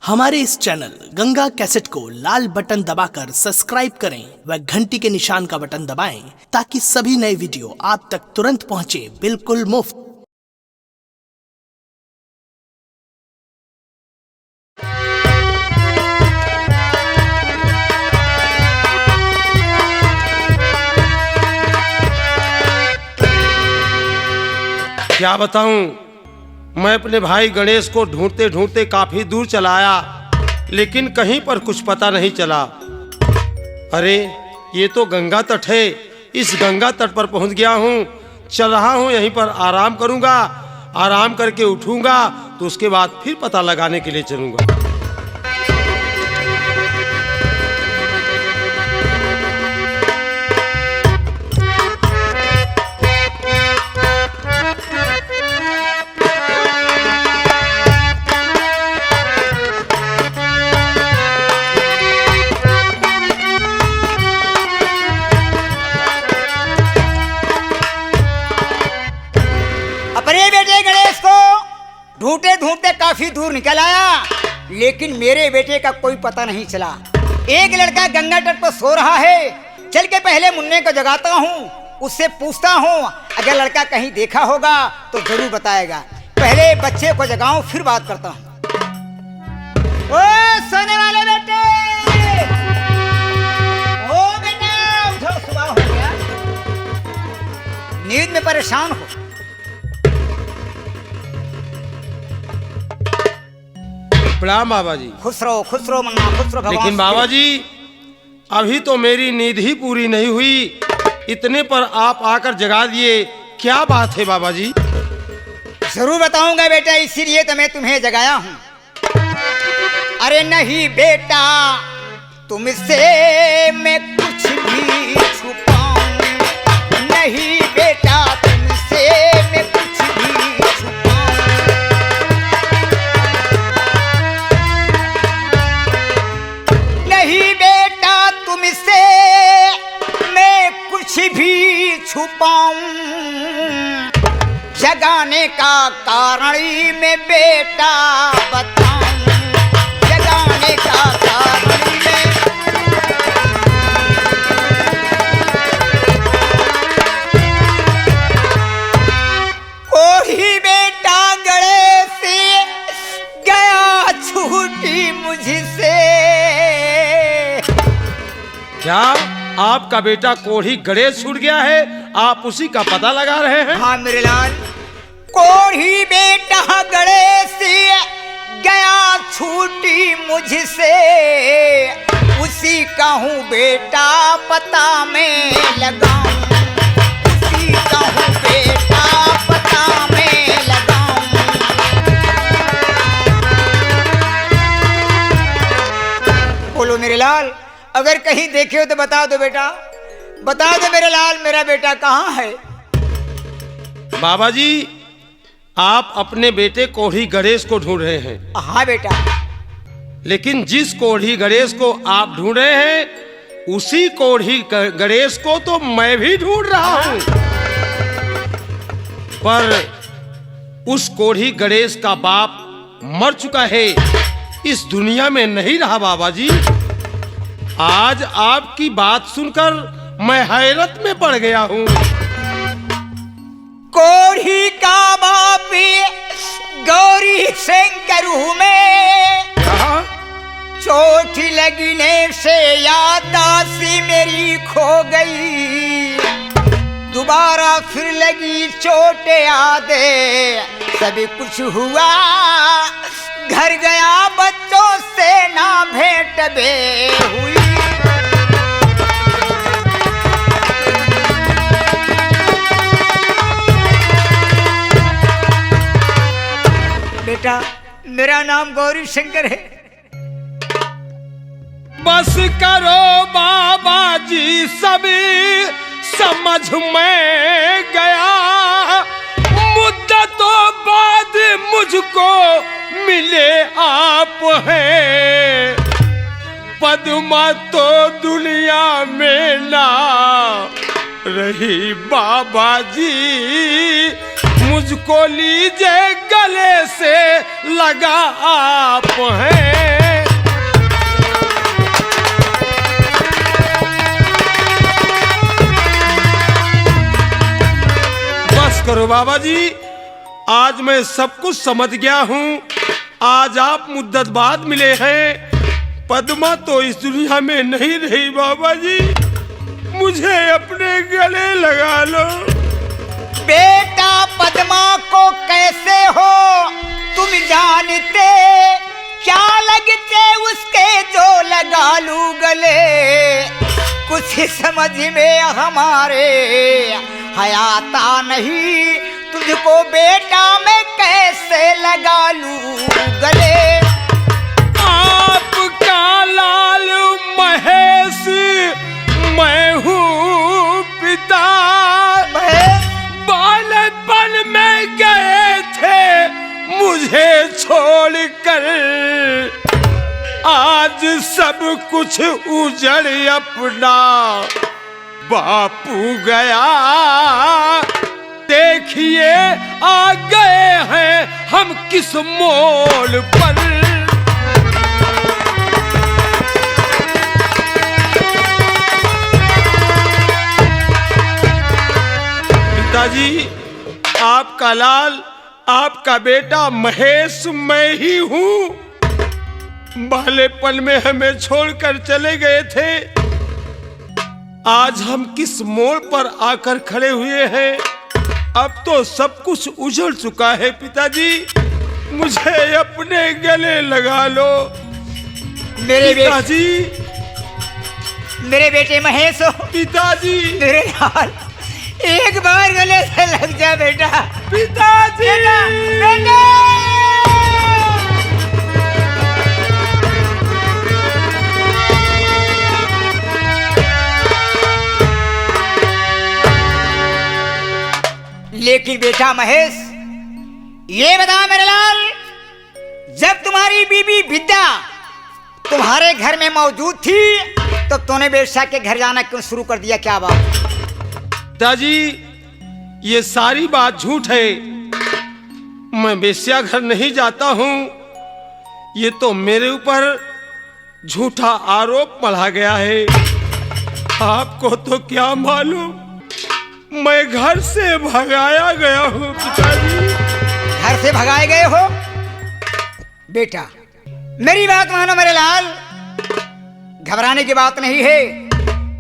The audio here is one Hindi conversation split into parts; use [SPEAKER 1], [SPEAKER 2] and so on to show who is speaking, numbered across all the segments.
[SPEAKER 1] हमारे इस चैनल गंगा कैसेट को लाल बटन दबाकर सब्सक्राइब करें व घंटी के निशान का बटन दबाएं ताकि सभी नए वीडियो आप तक तुरंत पहुंचे बिल्कुल मुफ्त।
[SPEAKER 2] क्या बताऊं, मैं अपने भाई गणेश को ढूंढते ढूंढते काफी दूर चला आया, लेकिन कहीं पर कुछ पता नहीं चला। अरे ये तो गंगा तट है, इस गंगा तट पर पहुंच गया हूं। चल रहा हूं, यहीं पर आराम करूंगा, आराम करके उठूंगा तो उसके बाद फिर पता लगाने के लिए चलूंगा।
[SPEAKER 3] अपने बेटे गणेश को ढूंढते ढूंढते काफी दूर निकल आया, लेकिन मेरे बेटे का कोई पता नहीं चला। एक लड़का गंगा तट पर सो रहा है। चल के पहले मुन्ने को जगाता हूँ, उससे पूछता हूँ, अगर लड़का कहीं देखा होगा तो जरूर बताएगा। पहले बच्चे को जगाऊं फिर बात करता हूँ। ओ सोने वाले बेटे, ओ बेटा उठो, सुबह हो गया, नींद में परेशान हो।
[SPEAKER 2] प्रणाम बाबा जी।
[SPEAKER 3] खुश रहो मन्ना, खुश रहो भगवान।
[SPEAKER 2] लेकिन बाबा जी, अभी तो मेरी नींद ही पूरी नहीं हुई, इतने पर आप आकर जगा दिए, क्या बात है बाबा जी?
[SPEAKER 3] जरूर बताऊंगा बेटा, इसीलिए तो मैं तुम्हें जगाया हूं। अरे नहीं बेटा, तुमसे मैं कुछ भी छुपाऊं नहीं बेटा, तुमसे मैं कुछ भी छुपाऊं नहीं बेटा, तुमसे मैं कुछ भी छुपाऊं। जगाने का कारण ही मैं बेटा बताऊं, जगाने का कारण मैं कोई बेटा गणेश गया छूटी मुझसे।
[SPEAKER 2] क्या आपका बेटा कोढ़ी गणेश छूट गया है? आप उसी का पता लगा रहे हैं?
[SPEAKER 3] हाँ मेरे लाल, कोढ़ी बेटा गणेश गया छूटी मुझसे, उसी का हूँ बेटा पता मैं लगाऊं, उसी का हूँ बेटा पता मैं लगाऊं। बोलो मेरे लाल, अगर कहीं देखे हो तो बता दो बेटा, बता दो मेरे लाल, मेरा बेटा कहाँ है?
[SPEAKER 2] बाबा जी, आप अपने बेटे कोढ़ी गणेश को ढूंढ रहे हैं।
[SPEAKER 3] हाँ बेटा।
[SPEAKER 2] लेकिन जिस कोढ़ी गणेश को आप ढूंढ रहे हैं, उसी कोढ़ी गणेश को तो मैं भी ढूंढ रहा हूं, पर उस कोढ़ी गणेश का बाप मर चुका है, इस दुनिया में नहीं रहा बाबा जी। आज आपकी बात सुनकर मैं हैरत में पड़ गया हूं।
[SPEAKER 3] कोढ़ी का बापी गौरी शंकर हूँ मैं, चोट लगने से याददाश्त मेरी खो गई, दोबारा फिर लगी चोट यादें, सभी कुछ हुआ, घर गया बच्चों से ना भेंट बे हुई। बेटा मेरा नाम गौरी शंकर है।
[SPEAKER 2] बस करो बाबा जी, सभी समझ में गया, मुद्दतों बाद मुझको मिले आप हैं, पद्मा तो दुनिया में ना रही बाबा जी, मुझको लीजिए गले से लगा आप हैं। करो बाबा जी, आज मैं सब कुछ समझ गया हूँ। आज आप मुद्दत बाद मिले हैं, पद्मा तो इस दुनिया में नहीं रही बाबा जी, मुझे अपने गले लगा लो।
[SPEAKER 3] बेटा पद्मा को कैसे हो तुम जानते, क्या लगते उसके जो लगा लूं गले, कुछ समझ में हमारे हयाता नहीं, तुझको बेटा मैं कैसे लगा लूं गले।
[SPEAKER 2] आपका लाल महेश मैं हूँ पिता, बालपन में गए थे मुझे छोड़कर, आज सब कुछ उजड़ अपना बापू गया, देखिए आ गए हैं हम किस मोड़ पर। पिताजी, आपका लाल, आपका बेटा महेश मैं ही हूँ। बालेपन में हमें छोड़कर चले गए थे, आज हम किस मोड़ पर आकर खड़े हुए हैं। अब तो सब कुछ उजड़ चुका है पिताजी, मुझे अपने गले लगा लो।
[SPEAKER 3] मेरे
[SPEAKER 2] पिताजी,
[SPEAKER 3] मेरे बेटे महेश हो,
[SPEAKER 2] पिताजी,
[SPEAKER 3] मेरे लाल, एक बार गले से लग जा बेटा।
[SPEAKER 2] पिताजी,
[SPEAKER 3] बेटा। लेकिन बेटा महेश, ये बता मेरे लाल, जब तुम्हारी बीबी विद्या तुम्हारे घर में मौजूद थी तो तूने बेश्या के घर जाना क्यों शुरू कर दिया, क्या बात?
[SPEAKER 2] पिताजी, ये सारी बात झूठ है, मैं वेश्या घर नहीं जाता हूँ, ये तो मेरे ऊपर झूठा आरोप मढ़ा गया है। आपको तो क्या मालूम, मैं घर से भगाया गया हूँ पिताजी।
[SPEAKER 3] घर से भगाए गए हो? बेटा मेरी बात मानो मेरे लाल, घबराने की बात नहीं है,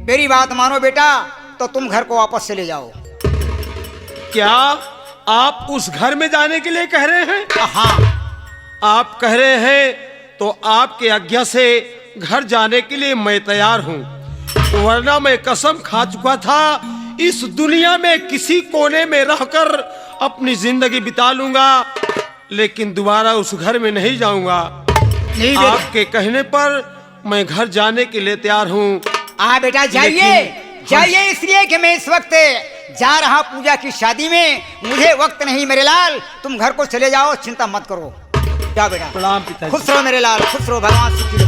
[SPEAKER 3] मेरी बात मानो बेटा, तो तुम घर को वापस चले जाओ।
[SPEAKER 2] क्या आप उस घर में जाने के लिए कह रहे हैं?
[SPEAKER 3] हाँ।
[SPEAKER 2] आप कह रहे हैं तो आपके आज्ञा से घर जाने के लिए मैं तैयार हूँ, वरना मैं कसम खा चुका था इस दुनिया में किसी कोने में रहकर अपनी जिंदगी बिता लूंगा, लेकिन दोबारा उस घर में नहीं जाऊंगा।
[SPEAKER 3] नहीं
[SPEAKER 2] आपके कहने पर मैं घर जाने के लिए तैयार हूँ।
[SPEAKER 3] हाँ बेटा जाइए, जाइए, इसलिए कि मैं इस वक्त जा रहा पूजा की शादी में, मुझे वक्त नहीं मेरे लाल, तुम घर को चले जाओ, चिंता मत करो। जाओ बेटा।
[SPEAKER 2] प्रणाम पिताजी।
[SPEAKER 3] खुश रहो मेरे लाल, खुश रहो, भगवान सुखी रहो।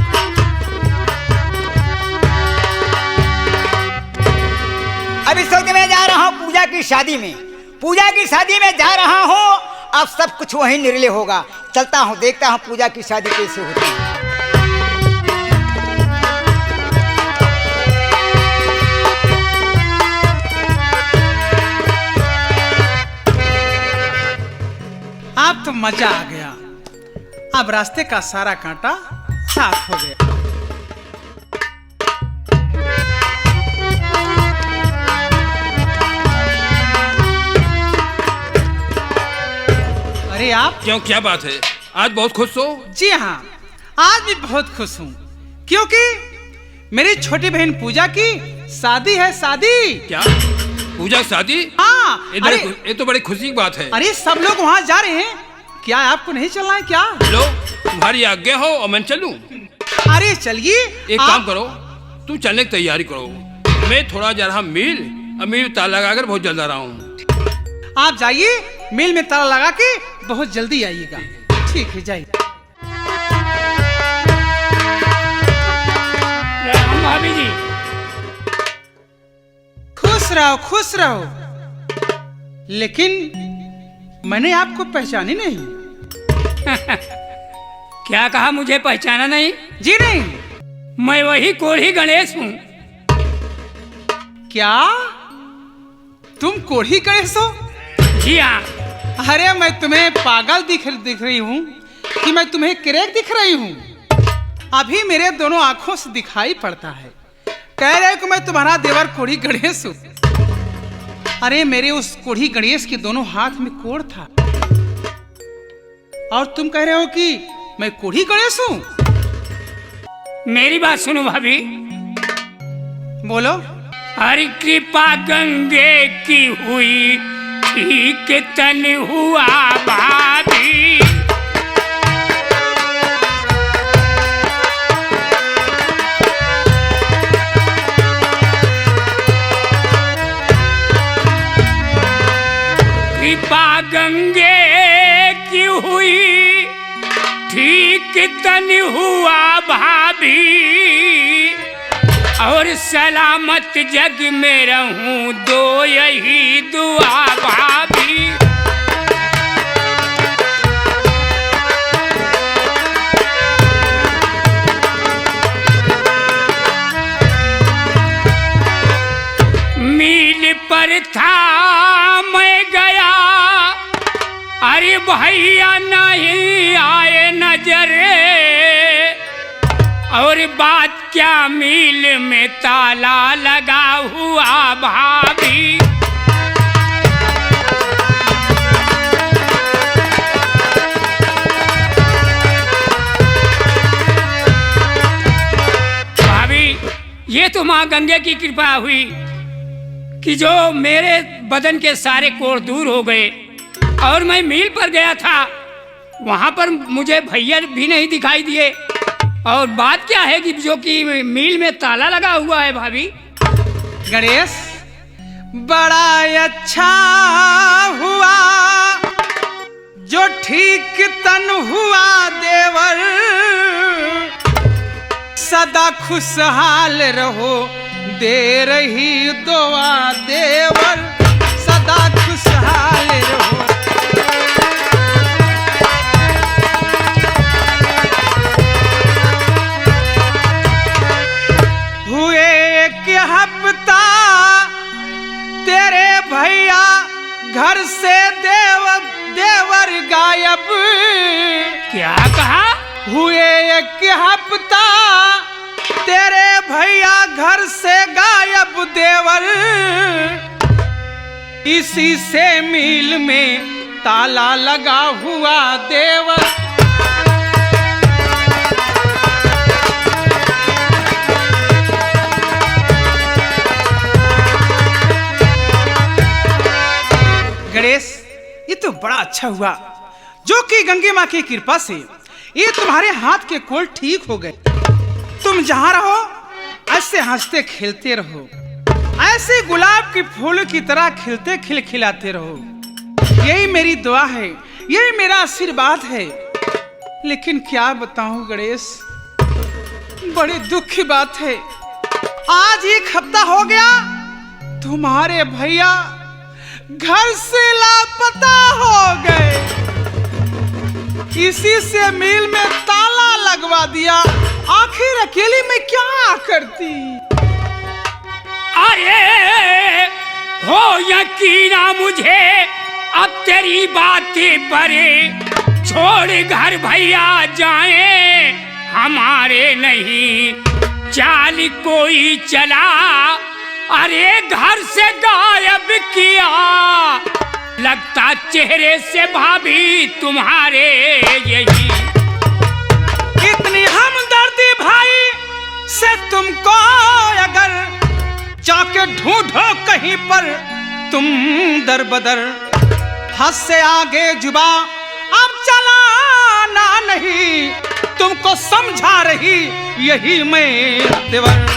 [SPEAKER 3] अब इस वक्त मैं जा रहा हूँ पूजा की शादी में, पूजा की शादी में जा रहा हूँ, अब सब कुछ वहीं निर्णय होगा। चलता हूँ, देखता हूँ पूजा की शादी कैसे होती है।
[SPEAKER 4] अब तो मजा आ गया, अब रास्ते का सारा कांटा साफ हो गया। अरे आप
[SPEAKER 5] क्यों, क्या बात है? आज बहुत खुश हो?
[SPEAKER 4] जी हाँ, आज भी बहुत खुश हूँ, क्योंकि मेरी छोटी बहन पूजा की शादी है। शादी?
[SPEAKER 5] क्या पूजा शादी?
[SPEAKER 4] हाँ।
[SPEAKER 5] ये तो बड़ी खुशी की बात है।
[SPEAKER 4] अरे सब लोग वहाँ जा रहे हैं, क्या आपको नहीं चलना है क्या?
[SPEAKER 5] लो, तुम्हारी आज्ञा हो और मैं चलूं?
[SPEAKER 4] अरे चलिए।
[SPEAKER 5] एक काम करो, तुम चलने की तैयारी करो, मैं थोड़ा जा रहा मिल ताला लगाकर बहुत जल्द आ रहा हूँ।
[SPEAKER 4] आप जाइए, मिल में ताला लगा के बहुत जल्दी आइएगा। ठीक है, जाइए।
[SPEAKER 5] भाभी जी,
[SPEAKER 4] खुश रहो, खुश रहो। लेकिन मैंने आपको पहचानी नहीं।
[SPEAKER 6] क्या कहा, मुझे पहचाना नहीं?
[SPEAKER 4] जी नहीं।
[SPEAKER 6] मैं वही कोढ़ी गणेश हूँ।
[SPEAKER 4] क्या तुम कोढ़ी गणेश हो?
[SPEAKER 6] जी हाँ।
[SPEAKER 4] अरे मैं तुम्हें पागल दिख रही हूँ कि मैं तुम्हें क्रेक दिख रही हूँ? अभी मेरे दोनों आंखों से दिखाई पड़ता है। कह रहे हो कि मैं तुम्हारा देवर कोढ़ी गणेश हूँ। अरे मेरे उस कोढ़ी गणेश के दोनों हाथ में कोढ़ था और तुम कह रहे हो कि मैं कोढ़ी गणेश हूँ।
[SPEAKER 6] मेरी बात सुनो भाभी।
[SPEAKER 4] बोलो।
[SPEAKER 6] हरि कृपा गंगे की हुई, ठीक तन हुआ भाभी। कृपा गंगे की हुई, ठीक तन हुआ भाभी। और सलामत जग में रहूं, दो यही दुआ भाभी। मील पर था मैं गया, अरे भैया नहीं आए नजरे। और बात क्या मील में ताला लगा हुआ भाभी। भाभी ये तो माँ गंगे की कृपा हुई कि जो मेरे बदन के सारे कोढ़ दूर हो गए। और मैं मील पर गया था, वहां पर मुझे भैया भी नहीं दिखाई दिए। और बात क्या है कि जो कि मील में ताला लगा हुआ है भाभी।
[SPEAKER 4] गणेश बड़ा अच्छा हुआ जो ठीक तन हुआ देवर। सदा खुशहाल रहो, दे रही दुआ देवर। सदा खुशहाल रहो। हुए एक हफ्ता तेरे भैया घर से देवर गायब।
[SPEAKER 6] क्या कहा?
[SPEAKER 4] हुए एक हफ्ता तेरे भैया घर से गायब देवर। इसी से मील में ताला लगा हुआ देवर। गणेश ये तो बड़ा अच्छा हुआ जो कि गंगे माँ की कृपा से ये तुम्हारे हाथ के कोल ठीक हो गए। तुम जहां रहो ऐसे हंसते खेलते रहो, ऐसे गुलाब के फूल की तरह खिलते खिलाते रहो। यही मेरी दुआ है, यही मेरा आशीर्वाद है। लेकिन क्या बताऊं गणेश, बड़ी दुख की बात है। आज एक हफ्ता हो गया तुम्हारे भैया घर से लापता हो गए। इसी से मील में ताला लगवा दिया। आखिर अकेली में क्या करती।
[SPEAKER 6] अरे हो यकीना मुझे अब तेरी बातें परे। छोड़ घर भैया जाए हमारे नहीं, चाल कोई चला अरे घर से गायब किया। लगता चेहरे से भाभी तुम्हारे यही।
[SPEAKER 4] इतनी हमदर्दी भाई से तुमको अगर जाके ढूंढो कहीं पर तुम दर बदर। हद से आगे जुबा अब चलाना नहीं, तुमको समझा रही यही मैं देवर।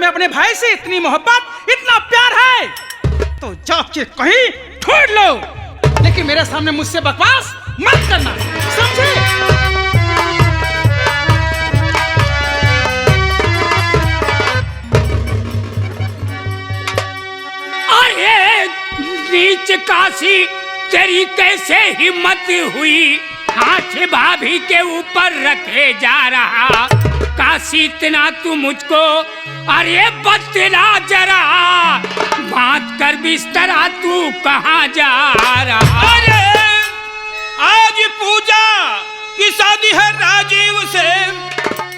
[SPEAKER 4] अपने भाई से इतनी मोहब्बत इतना प्यार है तो जाके कहीं ढूंढ लो, लेकिन मेरे सामने मुझसे बकवास मत करना, समझे?
[SPEAKER 6] अरे नीच काशी तेरी कैसे हिम्मत हुई हाथ भाभी के ऊपर रखे जा रहा। काशी इतना तू मुझको, अरे बतला जरा, बात कर बिस्तरा तू कहाँ जा रहा।
[SPEAKER 5] अरे आज पूजा की शादी है राजीव से,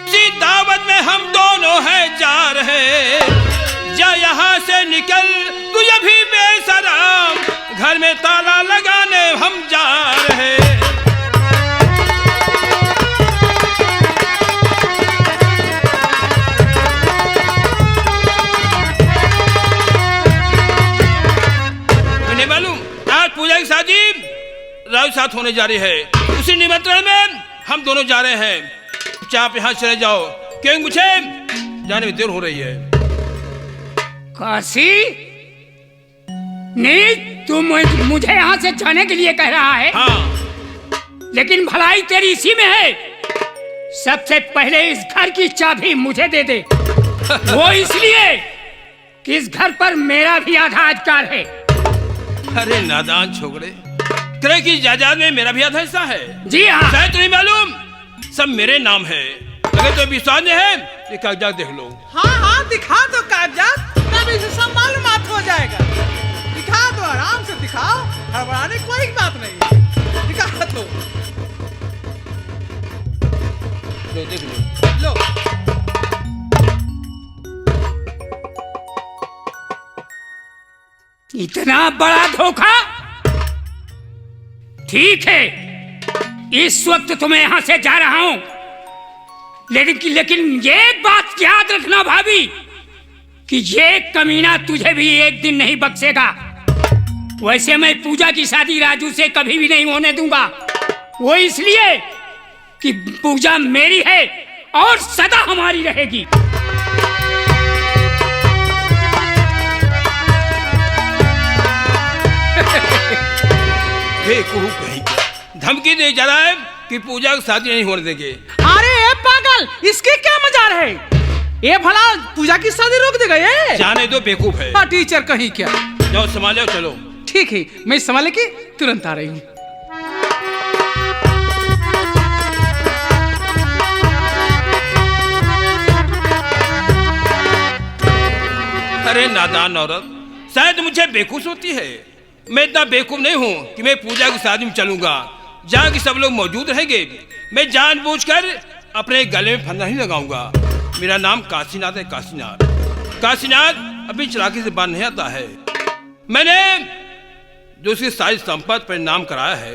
[SPEAKER 5] इसी दावत में हम दोनों हैं जा रहे। जा यहाँ से निकल तू अभी बेशरम, घर में ताला लगाने हम जा रहे। तुम्हें मालूम आज पूजा की शादी राव साथ होने जा रही है। उसी निमंत्रण में हम दोनों जा रहे हैं। आप यहाँ चले जाओ क्योंकि मुझे जाने में देर हो रही है।
[SPEAKER 6] काशी नहीं, तू मुझे यहाँ से जाने के लिए कह रहा है?
[SPEAKER 5] हाँ।
[SPEAKER 6] लेकिन भलाई तेरी इसी में है। सबसे पहले इस घर की चाबी मुझे दे दे। वो इसलिए कि इस घर पर मेरा भी आधा अधिकार है।
[SPEAKER 5] अरे नादान छोकरे, तेरे की जायदाद में मेरा भी आधा हिस्सा है।
[SPEAKER 6] जी हाँ।
[SPEAKER 5] शायद तुम्हें मालूम सब मेरे नाम है। अगर तो विश्वास नहीं है ये कागजात देख लो।
[SPEAKER 4] हाँ हाँ दिखा दो कागजात, तब इसे सब मालूमात हो जाएगा। दिखा दो, आराम से दिखाओ, हड़बड़ाने कोई बात नहीं। दिखा दो।
[SPEAKER 5] लो देख लो।
[SPEAKER 4] लो।
[SPEAKER 6] इतना बड़ा धोखा? ठीक है, इस वक्त तो मैं यहां से जा रहा हूं, लेकिन ये बात याद रखना भाभी कि ये कमीना तुझे भी एक दिन नहीं बख्शेगा। वैसे मैं पूजा की शादी राजू से कभी भी नहीं होने दूंगा। वो इसलिए कि पूजा मेरी है और सदा हमारी रहेगी।
[SPEAKER 5] बेवकूफ कहीं धमकी दे जा रहा है कि पूजा की शादी नहीं होने देंगे।
[SPEAKER 4] अरे पागल, इसके क्या मजाल है? ये भला पूजा की शादी रोक देगा ये?
[SPEAKER 5] जाने दो, बेवकूफ है।
[SPEAKER 4] हाँ टीचर कहीं क्या।
[SPEAKER 5] जाओ संभालो, चलो।
[SPEAKER 4] ठीक है, मैं संभाले के तुरंत आ रही हूँ।
[SPEAKER 5] अरे नादान औरत, शायद मुझे बेवकूफ होती है। मैं इतना बेवकूफ नहीं हूँ कि मैं पूजा की शादी में चलूंगा जहाँ की सब लोग मौजूद रहेंगे। मैं जानबूझकर अपने गले में फंदा नहीं लगाऊंगा। मेरा नाम काशीनाथ है, काशीनाथ। काशीनाथ अभी चालाकी से बात नहीं आता है। मैंने जो उसकी सारी संपत्ति पर नाम कराया है,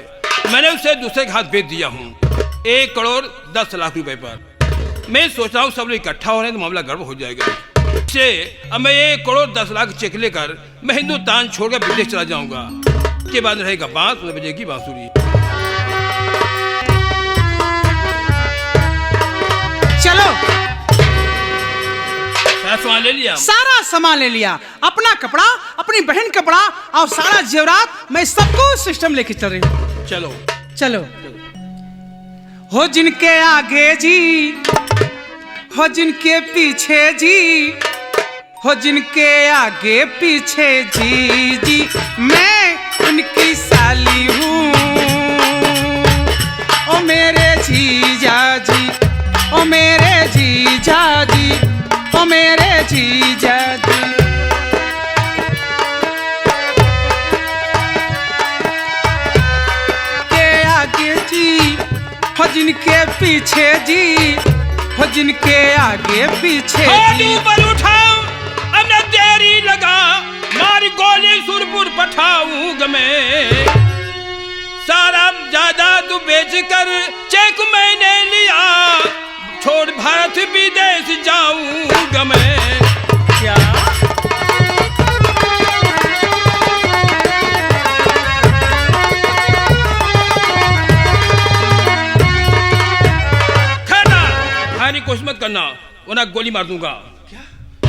[SPEAKER 5] मैंने उसे दूसरे के हाथ बेच दिया हूँ 1 करोड़ 10 लाख रुपए पर। मैं सोच रहा हूँ सब लोग इकट्ठा हो रहे हैं तो मामला गड़बड़ हो जाएगा। से अब मैं 1 करोड़ 10 लाख चेक लेकर मैं हिंदुस्तान छोड़कर विदेश चला जाऊंगा। के बाद रहेगा बांस, बजेगी बांसुरी।
[SPEAKER 4] चलो,
[SPEAKER 5] सारा सामान ले लिया।
[SPEAKER 4] सारा सामान ले लिया। अपना कपड़ा, अपनी बहन कपड़ा और सारा जेवरात, मैं सबको सिस्टम लेके चल रही हूँ।
[SPEAKER 5] चलो
[SPEAKER 4] चलो। हो जिनके आगे जी, हो जिनके पीछे जी, हो जिनके आगे पीछे जी जी, मैं उनकी साली हूँ। ओ मेरे जीजा जी, ओ मेरे जीजा जी, ओ मेरे जीजा जी। के आगे जी, हो जिनके पीछे जी, हो जिनके आगे पीछे जी।
[SPEAKER 5] ऊपर उठाओ, अब न देरी लगा, मारी गोली सुरपुर पठाऊंगा मैं। सारा जायदाद बेच कर चेक मैंने लिया, छोड़ भारत विदेश जाऊंगा मैं।
[SPEAKER 4] क्या?
[SPEAKER 5] खाने कोशिश मत करना वरना गोली मार दूंगा। क्या?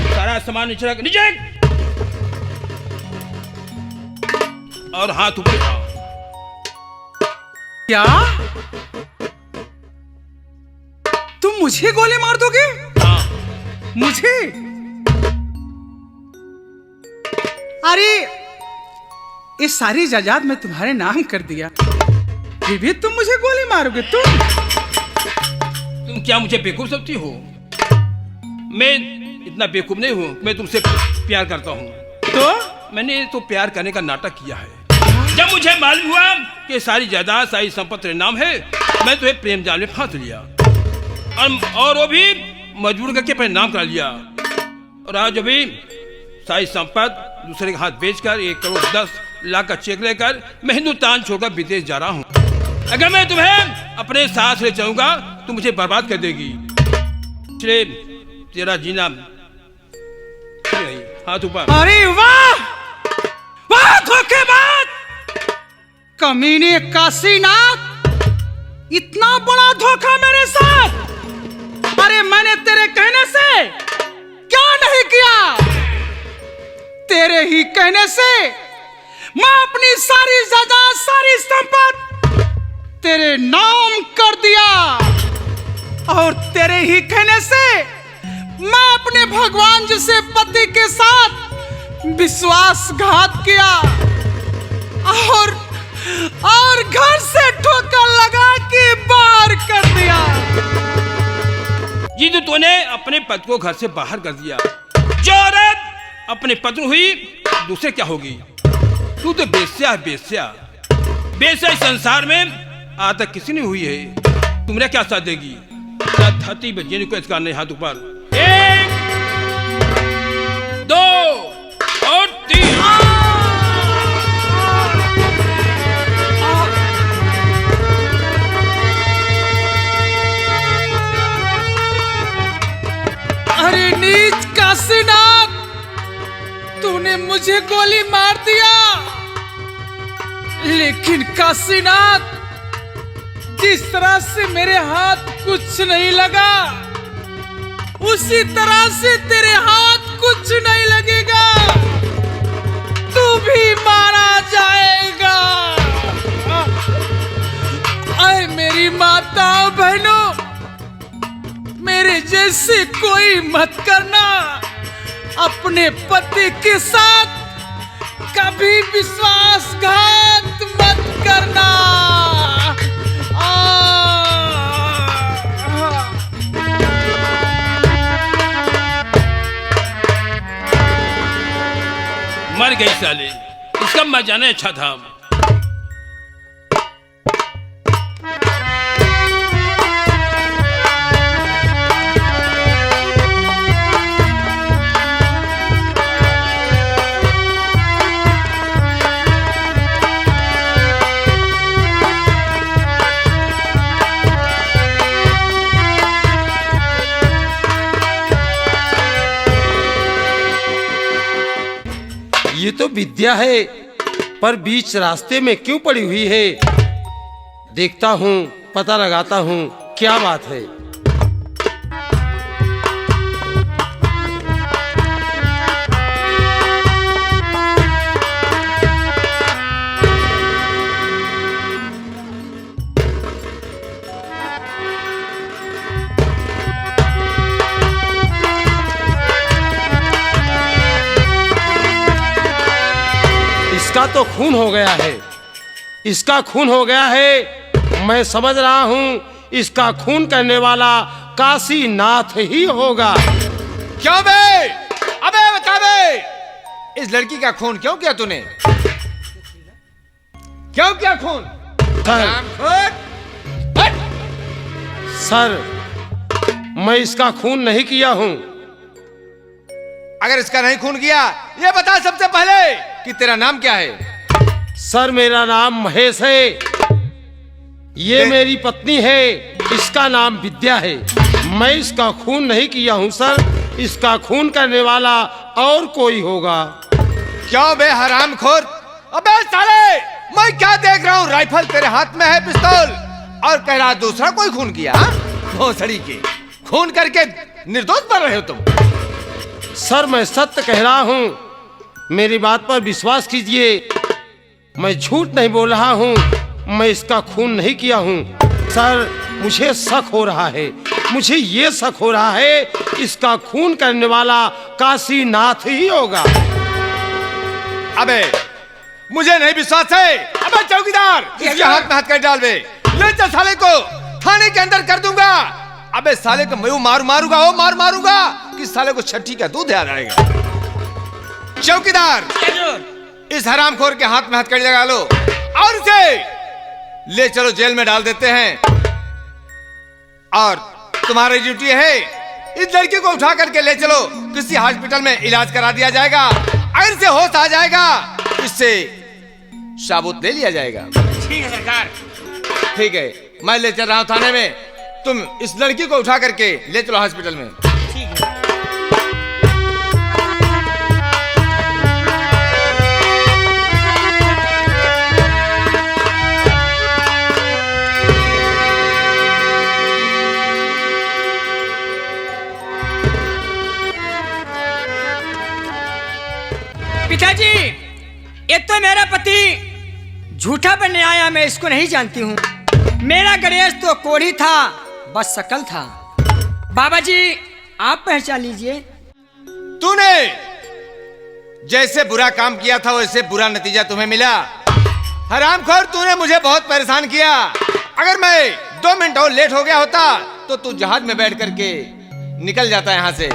[SPEAKER 5] सारा सामान नीचे रख, नीचे और हाथ ऊपर उठाओ।
[SPEAKER 4] क्या तुम मुझे गोली मार दोगे?
[SPEAKER 5] हाँ।
[SPEAKER 4] मुझे? अरे इस सारी जायदाद में तुम्हारे नाम कर दिया, फिर भी तुम मुझे गोली मारोगे?
[SPEAKER 5] तुम क्या मुझे बेवकूफ समझती हो? मैं इतना बेवकूफ नहीं हूँ। मैं तुमसे प्यार करता हूँ।
[SPEAKER 4] तो
[SPEAKER 5] मैंने तो प्यार करने का नाटक किया है। जब मुझे मालूम हुआ कि सारी जायदाद सारी संपत्ति तेरे नाम है, मैं तुम्हें प्रेम जाल में फांस लिया और वो भी मजबूर करके अपने नाम करा लिया। और आज अभी सारी संपत्ति दूसरे के हाथ बेचकर 1,10,00,000 का चेक लेकर मैं हिंदुस्तान छोड़कर विदेश जा रहा हूँ। अगर मैं तुम्हें अपने साथ ले जाऊंगा तो मुझे बर्बाद कर देगी। इसलिए तेरा जीना हाथ ऊपर।
[SPEAKER 4] अरे वाह वाह धोखेबाज, कमीने काशीनाथ, इतना बड़ा धोखा मेरे साथ। अरे मैंने तेरे कहने से क्या नहीं किया? तेरे ही कहने से मैं अपनी सारी जायदाद सारी संपत्ति तेरे नाम कर दिया, और तेरे ही कहने से मैं अपने भगवान जैसे पति के साथ विश्वासघात किया और घर से ठोकर लगा के बाहर कर दिया।
[SPEAKER 5] जी तो तूने अपने पति को घर से बाहर कर दिया। जो औरत अपने पत्नी हुई दूसरे क्या होगी? तू तो बेस्या है, बेस्या। बेस्या इस संसार में आज तक किसी नहीं हुई है। तुमने क्या साथ देगी? धरती पे जीने को इसका नहीं। हाथ ऊपर। 1 2 और 3।
[SPEAKER 4] अरे नीच काशीनाथ, तूने मुझे गोली मार दिया, लेकिन काशीनाथ जिस तरह से मेरे हाथ कुछ नहीं लगा, उसी तरह से तेरे हाथ कुछ नहीं लगेगा। तू भी मारा जाएगा। आए मेरी माता बहनों, मेरे जैसे कोई मत करना। अपने पति के साथ कभी विश्वासघात मत करना।
[SPEAKER 5] मर गई साले, इसका मर जाना अच्छा था।
[SPEAKER 2] ये तो विद्या है, पर बीच रास्ते में क्यों पड़ी हुई है? देखता हूँ, पता लगाता हूँ क्या बात है। इसका तो खून हो गया है, इसका खून हो गया है। मैं समझ रहा हूँ इसका खून करने वाला काशीनाथ ही होगा।
[SPEAKER 7] क्यों बे? अबे बता बे, इस लड़की का खून क्यों किया तूने? क्यों किया खून?
[SPEAKER 2] सर, मैं इसका खून नहीं किया हूँ।
[SPEAKER 7] अगर इसका नहीं खून किया, ये बता सबसे पहले कि तेरा नाम क्या है?
[SPEAKER 2] सर, मेरा नाम महेश है। ये मेरी पत्नी है, इसका नाम विद्या है। मैं इसका खून नहीं किया हूँ सर, इसका खून करने वाला और कोई होगा।
[SPEAKER 7] क्यों बे हरामखोर? अबे साले, मैं क्या देख रहा हूँ? राइफल तेरे हाथ में है, पिस्तौल, और कह रहा दूसरा कोई खून किया? भोसड़ी के खून करके निर्दोष बन रहे हो तुम।
[SPEAKER 2] सर, मैं सत्य कह रहा हूँ, मेरी बात पर विश्वास कीजिए। मैं झूठ नहीं बोल रहा हूँ, मैं इसका खून नहीं किया हूँ। सर, मुझे शक हो रहा है, मुझे ये शक हो रहा है इसका खून करने वाला काशीनाथ ही होगा।
[SPEAKER 7] अबे मुझे नहीं विश्वास है। अबे अबे चौकीदार, इसके हाथ में हथकड़ी डाल बे। ले चल साले को थाने के अंदर कर दूंगा। अबे साले को मैं मारूंगा कि साले को छठी का दूध याद आएगा। चौकीदार, इस हरामखोर के हाथ में हथकड़ी लगा लो और इसे ले चलो जेल में डाल देते हैं। और तुम्हारी ड्यूटी है इस लड़की को उठा करके ले चलो, किसी हॉस्पिटल में इलाज करा दिया जाएगा। अगर इसे होश आ जाएगा इससे साबुत ले लिया जाएगा।
[SPEAKER 3] ठीक है सरकार।
[SPEAKER 7] ठीक है, मैं ले चल रहा हूं थाने में, तुम इस लड़की को उठा करके ले चलो हॉस्पिटल में।
[SPEAKER 3] ठीक है। पिताजी, ये तो मेरा पति झूठा बनने आया, मैं इसको नहीं जानती हूँ। मेरा गणेश तो कोढ़ी था, बस शकल था। बाबा जी आप पहचान लीजिए।
[SPEAKER 7] तूने जैसे बुरा काम किया था वैसे बुरा नतीजा तुम्हें मिला। हरामखोर, तूने मुझे बहुत परेशान किया। अगर मैं 2 मिनट और लेट हो गया होता तो तू जहाज में बैठ करके निकल जाता यहाँ से।